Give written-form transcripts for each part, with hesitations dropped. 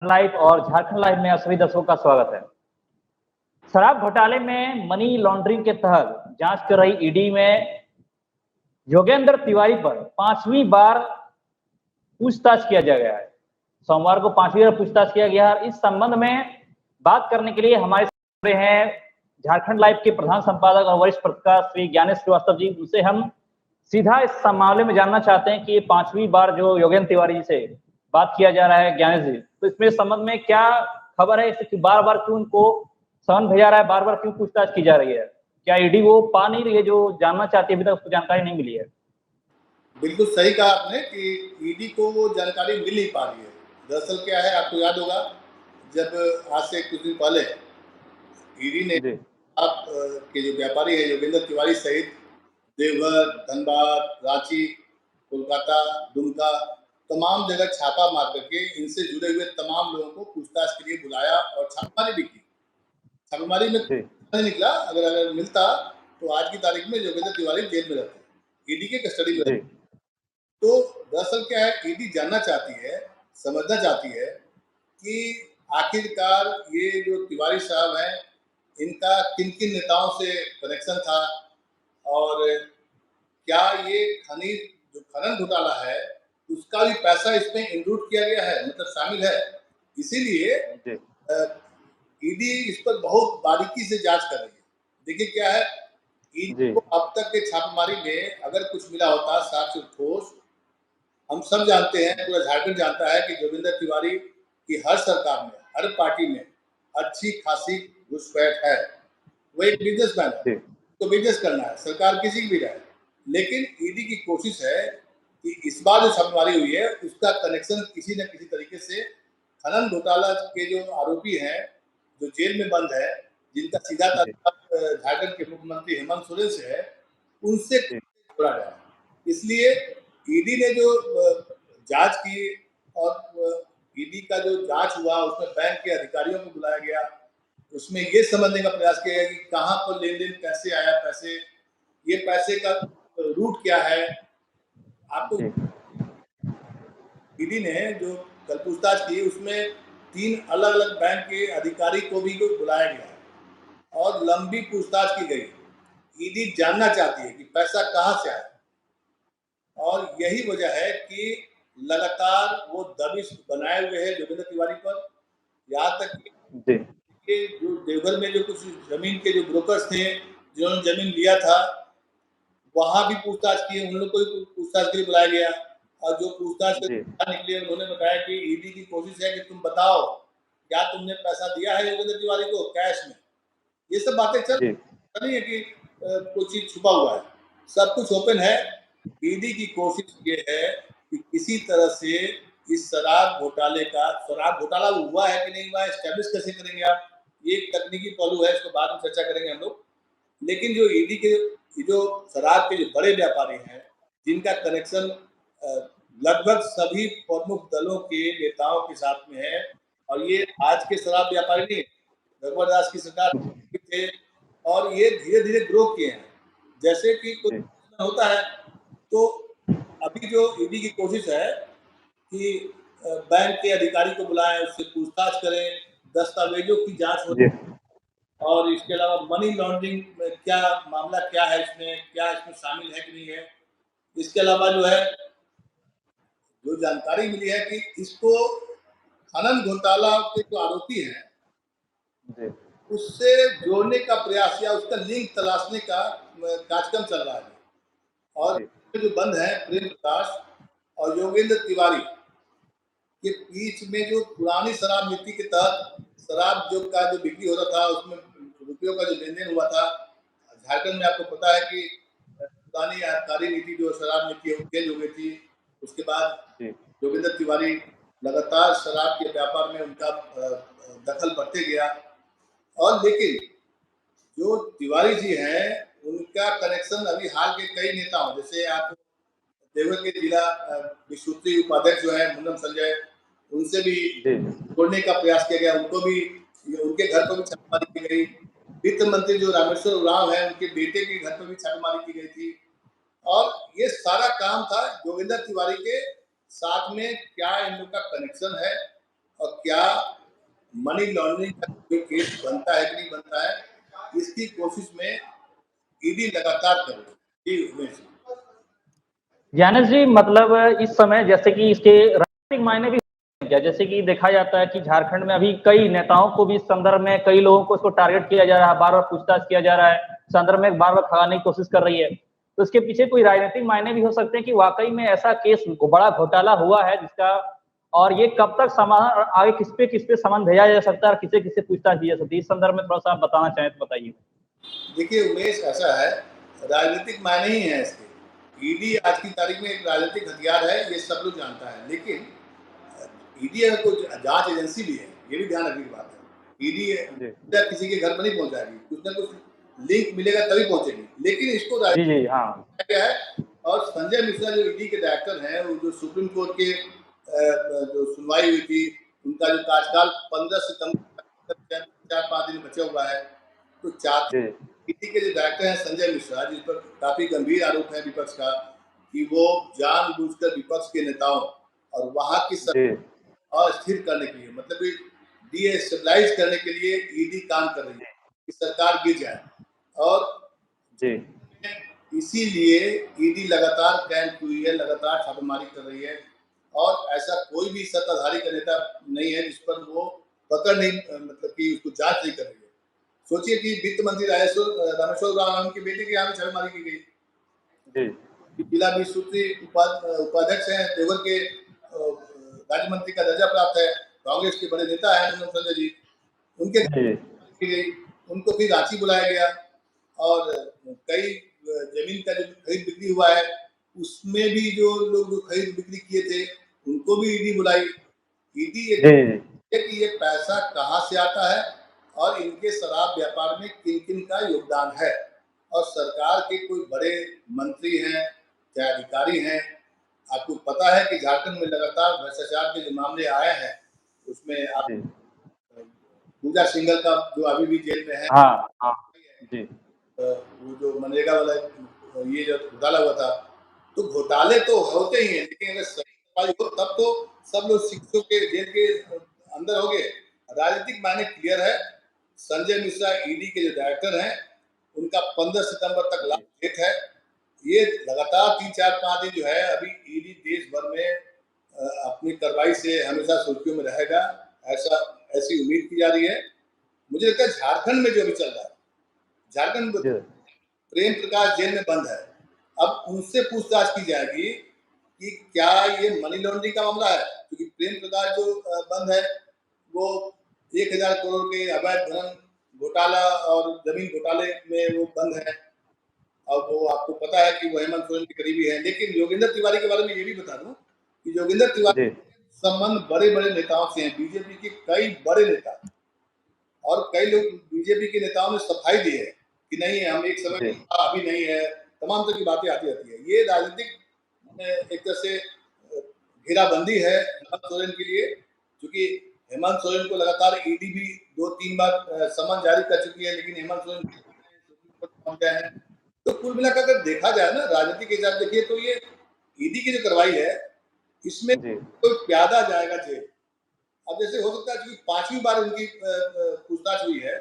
Live और Jharkhand live में आप सभी दर्शकों का स्वागत है। शराब घोटाले में मनी लॉन्ड्रिंग के तहत जांच कर रही ईडी में योगेंद्र तिवारी पर 5वीं बार पूछताछ किया जा गया है। सोमवार को 5वीं बार पूछताछ किया गया है। इस संबंध में बात करने के लिए हमारे साथ हैं झारखंड लाइव के प्रधान संपादक और वरिष्ठ पत्रकार श्री ज्ञानेश श्रीवास्तव जी। उनसे हम सीधा इस मामले में जानना चाहते हैं कि ये 5वीं बार जो योगेंद्र तिवारी जी से बात किया जा रहा है ज्ञानेश जी, तो इसमें संबंध में क्या खबर है कि बार बार क्यों उनको समन भेजा रहा है, बार बार क्यों पूछताछ की जा रही है? क्या ईडी वो पा नहीं रही है जो जानना चाहती है, अभी तक उसको जानकारी नहीं मिली है? बिल्कुल सही कहा आपने कि ईडी को वो जानकारी मिल नहीं पा रही है। दरअसल क्या है, आपको याद होगा जब आज से कुछ दिन पहले ईडी ने आप के जो व्यापारी है योगेंद्र तिवारी सहित देवघर, धनबाद, रांची, कोलकाता, दुमका तमाम जगह छापा मार करके इनसे जुड़े हुए तमाम लोगों को पूछताछ के लिए बुलाया और छापेमारी भी की। छापेमारी में नहीं निकला, अगर मिलता तो आज की तारीख में योगेंद्र तिवारी जेल में रहते, ईडी के कस्टडी में रहते। तो दरअसल क्या है, ईडी जानना चाहती है, समझना चाहती है कि आखिरकार ये जो तिवारी साहब हैं इनका किन किन नेताओं से कनेक्शन था और क्या ये खनिज जो खनन घोटाला है उसका भी पैसा इसमें इंक्लूड किया गया है, मतलब शामिल है। इसीलिए ईडी इस पर बहुत बारीकी से जांच कर रही है। देखिए क्या है, ईडी को अब तक के छापेमारी में अगर कुछ मिला होता साक्ष्य ठोस, हम सब जानते हैं, पूरा झारखंड जानता है कि जोगिंदर तिवारी की हर सरकार में, हर पार्टी में अच्छी खासी घुसपैठ है। वो एक बिजनेसमैन है, तो बिजनेस करना है, सरकार किसी की भी रहे। लेकिन ईडी की कोशिश है कि इस बार जो छापेमारी हुई है उसका कनेक्शन किसी न किसी तरीके से खनन घोटाला के जो आरोपी हैं, जो जेल में बंद है, जिनका सीधा ताल्लुक झारखंड के मुख्यमंत्री हेमंत सोरेन से है, उनसे जोड़ा जाए। इसलिए ईडी ने जो जांच की और ईडी का जो जांच हुआ उसमें बैंक के अधिकारियों को बुलाया गया, उसमें ये समझने का प्रयास किया गया कि कहाँ पर लेन देन कैसे आया, पैसे, ये पैसे का रूट क्या है। आपको ईडी ने जो कल पूछताछ की उसमें 3 अलग अलग बैंक के अधिकारी को भी बुलाया गया और लंबी पूछताछ की गई। ईडी जानना चाहती है कि पैसा कहाँ से आया और यही वजह है कि लगातार वो दबिश बनाए हुए है जोगिंदर तिवारी पर। यहाँ तक कि जो देवघर में जो कुछ जमीन के जो ब्रोकर्स थे जिन्होंने जमीन लिया था, वहां भी पूछताछ की, उन लोग को भी पूछताछ के लिए बुलाया गया और जो पूछताछ के निकले उन्होंने बताया कि ईडी की कोशिश है कि तुम बताओ क्या तुमने पैसा दिया है योगेंद्र तिवारी को कैश में। ये सब बातें चल नहीं है कि कोई चीज छुपा हुआ है, सब कुछ ओपन है। ईडी की कोशिश ये है कि किसी तरह से इस शराब घोटाले का, शराब घोटाला हुआ है कि नहीं हुआ है एस्टेब्लिश कैसे करेंगे आप, ये एक तकनीकी पहलू है, इसको बाद में चर्चा करेंगे हम लोग। लेकिन जो ईडी के जो शराब के जो बड़े व्यापारी हैं जिनका कनेक्शन लगभग सभी प्रमुख दलों के नेताओं के साथ में है, और ये आज के शराब व्यापारी नहीं, रघुवर दास की सरकार थे और ये धीरे धीरे ग्रो किए हैं। जैसे कि कुछ होता है तो अभी जो ईडी की कोशिश है कि बैंक के अधिकारी को बुलाएं, उससे पूछताछ करें, दस्तावेजों की जांच हो, और इसके अलावा मनी लॉन्ड्रिंग में क्या मामला क्या है, इसमें क्या इसमें शामिल है कि नहीं है। इसके अलावा जो है जो जानकारी मिली है कि इसको खनन घोटाला के जो आरोपी हैं उससे जोड़ने का प्रयास या उसका लिंक तलाशने का कार्यक्रम चल रहा है। और जो बंद है प्रेम प्रकाश और योगेंद्र तिवारी के बीच में जो पुरानी शराब नीति के तहत शराब जो का जो बिक्री हो रहा था उसमें रुपयों का जो लेन देन हुआ था, झारखंड में आपको पता है कि पुरानी आबकारी नीति जो शराब नीति है वो चेंज हो गई थी। उसके बाद योगेंद्र तिवारी लगातार शराब के व्यापार में उनका दखल बढ़ते गया, और लेकिन जो तिवारी जी हैं उनका कनेक्शन अभी हाल के कई नेताओं, जैसे आप देवघर के जिला विश्वसूत्री उपाध्यक्ष जो है मुन्नम संजय, उनसे भी जोड़ने का प्रयास किया गया, उनको भी, उनके घर पर भी छापेमारी की गई। वित्त मंत्री जो रामेश्वर उरांव है उनके बेटे के घर पर भी छापेमारी की गई थी। और ये सारा काम था जोगिंदर तिवारी के साथ में क्या इन लोग का कनेक्शन है और क्या मनी लॉन्ड्रिंग का कोई केस बनता है कि नहीं बनता है, इसकी कोशिश में ईडी लगातार कर रही है। जी उमेश जी। ज्ञानेश जी, मतलब इस समय जैसे कि इसके राजनीतिक मायने भी क्या, जैसे कि देखा जाता है कि झारखंड में अभी कई नेताओं को भी इस संदर्भ में, कई लोगों को इसको टारगेट किया जा रहा है, बार बार पूछताछ किया जा रहा है, संदर्भ में बार बार भगाने की कोशिश कर रही है। तो इसके पीछे कोई राजनीतिक मायने भी हो सकते हैं कि वाकई में ऐसा केस बड़ा घोटाला हुआ है जिसका, और ये कब तक समाधान, आगे किस पे सामान भेजा जा सकता है और किसे किसे पूछताछ दी जा सकती है, इस संदर्भ में थोड़ा सा आप बताना चाहें तो बताइए। देखिए उमेश, ऐसा है, राजनीतिक मायने ही है इसके। ईडी आज की तारीख में एक राजनीतिक हथियार है, ये सब लोग जानता है, लेकिन ईडी अगर कोई जांच एजेंसी भी है, ये भी ध्यान रखने की बात है। ईडी जी किसी के घर पर नहीं पहुंचाएगी, कुछ ना कुछ लिंक मिलेगा तभी पहुंचेगी, लेकिन इसको जी जी हाँ क्या है। और संजय मिश्रा जो ईडी के डायरेक्टर हैं, वो जो सुप्रीम कोर्ट के जो सुनवाई हुई थी, उनका जो कार्यकाल 15 सितंबर 4-5 दिन बचा हुआ है, तो चार जी ईडी के जो डायरेक्टर हैं संजय मिश्रा, जिस पर काफी गंभीर आरोप है विपक्ष का कि वो जानबूझकर विपक्ष के नेताओं और वहां की जी अस्थिर करने के लिए, मतलब डीएस्टेबलाइज करने के लिए ईडी काम कर रही है कि सरकार गिर जाए। और जी इसीलिए ईडी लगातार कैंप हुई है, लगातार छापेमारी कर रही है, और ऐसा कोई भी सत्ताधारी का नेता नहीं है जिस पर वो पकड़ नहीं, मतलब कि उसको जांच नहीं कर रही है। सोचिए कि वित्त मंत्री रामेश्वर उरांव की बेटे के यहाँ भी छापेमारी की गई। जी जिला विस्तृति उपाध्यक्ष हैं, देवर के राज्य मंत्री का दर्जा प्राप्त है, कांग्रेस के बड़े नेता हैं संजय जी, उनके जी की गई, उनको भी रांची बुलाया गया। और कई जमीन का जो खरीद बिक्री हुआ है, उसमें भी जो लोग जो खरीद बिक्री किए थे, उनको भी ईडी बुलाई। ईडी ये जी कि ये पैसा कहाँ से आता है और इनके शराब व्यापार में किन किन का योगदान है, और सरकार के कोई बड़े मंत्री हैं, चाहे अधिकारी हैं। आपको पता है कि झारखंड में लगातार भ्रष्टाचार के जो मामले आए हैं, उसमें आप जी पूजा सिंघल का जो अभी भी जेल में है, हाँ हाँ जी वो जो मनरेगा वाला ये जो घोटाला हुआ था, तो घोटाले तो होते ही हैं, लेकिन अगर सही सफाई हो तब तो सब लोग शिक्षकों के जेल के अंदर हो गए। राजनीतिक मायने क्लियर है। संजय मिश्रा ईडी के जो डायरेक्टर हैं, उनका 15 सितंबर तक लास्ट डेट है। ये लगातार 3-4-5 दिन जो है, अभी ईडी देश भर में अपनी कार्रवाई से हमेशा सुर्खियों में रहेगा, ऐसा ऐसी उम्मीद की जा रही है। मुझे लगता है झारखंड में जो अभी चल रहा है, झारखंड में जी प्रेम प्रकाश जेल में बंद है। अब उनसे पूछताछ की जाएगी कि क्या ये मनी लॉन्ड्रिंग का मामला है, क्योंकि प्रेम प्रकाश जो बंद है, वो 1000 करोड़ के अवैध धन घोटाला और जमीन घोटाले में वो बंद है। और वो आपको पता है कि वो हेमंत सोरेन के करीबी है। लेकिन योगेंद्र तिवारी के बारे में ये भी बता दूं कि योगेंद्र तिवारी जी संबंध बड़े बड़े नेताओं से हैं, बीजेपी के कई बड़े नेता, और कई लोग बीजेपी के नेताओं ने सफाई दी है कि नहीं, हम एक समय जी अभी नहीं है, तमाम तरह की बातें आती रहती है। ये राजनीतिक एक तरह से घेराबंदी है हेमंत सोरेन के लिए, क्योंकि हेमंत सोरेन को लगातार ईडी भी 2-3 बार समन जारी कर चुकी है, लेकिन हेमंत सोरेन पहुंच गए हैं। तो कुल मिलाकर अगर देखा जाए ना, राजनीति के हिसाब देखिए, तो ये ईडी की जो कार्रवाई है, इसमें जी कोई प्यादा जाएगा जेल। अब जैसे हो सकता है कि 5वीं बार उनकी पूछताछ हुई है,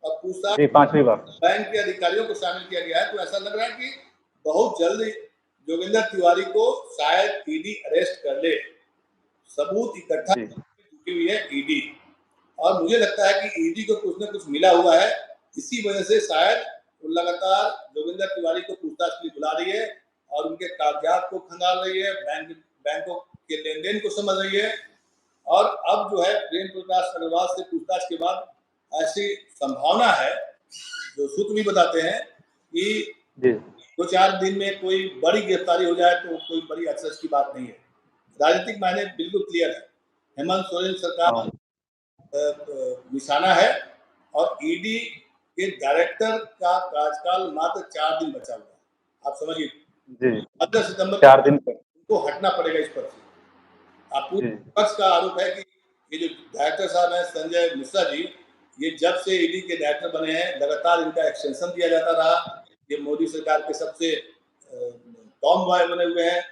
और पूछताछ जी पांचवी बार बैंक के अधिकारियों को शामिल किया गया है, तो ऐसा लग रहा है कि बहुत जल्द जोगिंदर तिवारी को शायद ईडी अरेस्ट कर ले। सबूत इकट्ठा जी चुकी हुई है ईडी, और मुझे लगता है कि ईडी को कुछ न कुछ मिला हुआ है। इसी वजह से शायद वो लगातार जोगिंदर तिवारी को पूछताछ के लिए बुला रही है, और उनके कागजात को खंगाल रही है, बैंकों के लेन देन को समझ रही है। और अब जो है प्रेम प्रकाश अग्रवाल से पूछताछ के बाद ऐसी संभावना है, जो सूत्र भी बताते हैं कि जी 2-4 दिन में कोई बड़ी गिरफ्तारी हो जाए तो कोई बड़ी अफसोस की बात नहीं है। राजनीतिक मायने बिल्कुल क्लियर है। हेमंत सोरेन सरकार हाँ निशाना है, और ईडी के डायरेक्टर का कार्यकाल मात्र 4 दिन बचा हुआ है। आप समझिए, जी 15 सितंबर 4 दिन पर उनको हटना पड़ेगा इस पर से। आप पूरे जी विपक्ष का आरोप है कि ये जो डायरेक्टर साहब हैं संजय मिश्रा जी, ये जब से ईडी के डायरेक्टर बने हैं, लगातार इनका एक्सटेंशन दिया जाता रहा। ये मोदी सरकार के सबसे टॉम बॉय बने हुए हैं।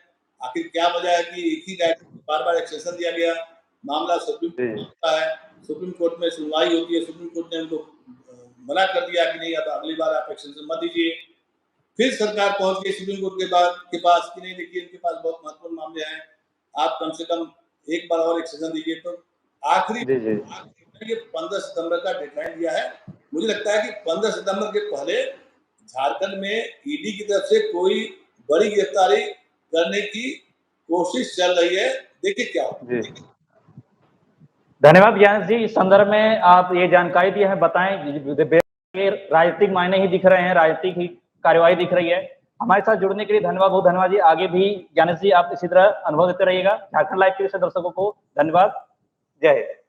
आखिर क्या वजह है कि एक ही डायरेक्टर बार बार एक्सटेंशन दिया गया? मामला सुप्रीम कोर्ट में होता है, सुप्रीम कोर्ट में सुनवाई होती है, सुप्रीम कोर्ट ने उनको मना कर दिया कि नहीं अब अगली बार आप एक्सटेंशन मत दीजिए। फिर सरकार पहुंच गई सुप्रीम कोर्ट के पास कि नहीं देखिए इनके पास बहुत महत्वपूर्ण मामले हैं, आप कम से कम एक बार और एक्सटेंशन दीजिए। तो आखिरी ये 15 सितंबर का डेडलाइन दिया है। मुझे लगता है कि 15 सितंबर के पहले झारखंड में ईडी की तरफ से कोई बड़ी गिरफ्तारी करने की कोशिश चल रही है, देखिए क्या होता है। धन्यवाद ज्ञान जी, इस संदर्भ में आप ये जानकारी दी हमें बताएं। राजनीतिक मायने ही दिख रहे हैं, राजनीतिक ही कार्यवाही दिख रही है। हमारे साथ जुड़ने के लिए धन्यवाद, बहुत धन्यवाद जी। आगे भी ज्ञानेश जी आप इसी तरह अनुभव देते रहिएगा। झारखंड लाइव के दर्शकों को धन्यवाद। जय हिंद।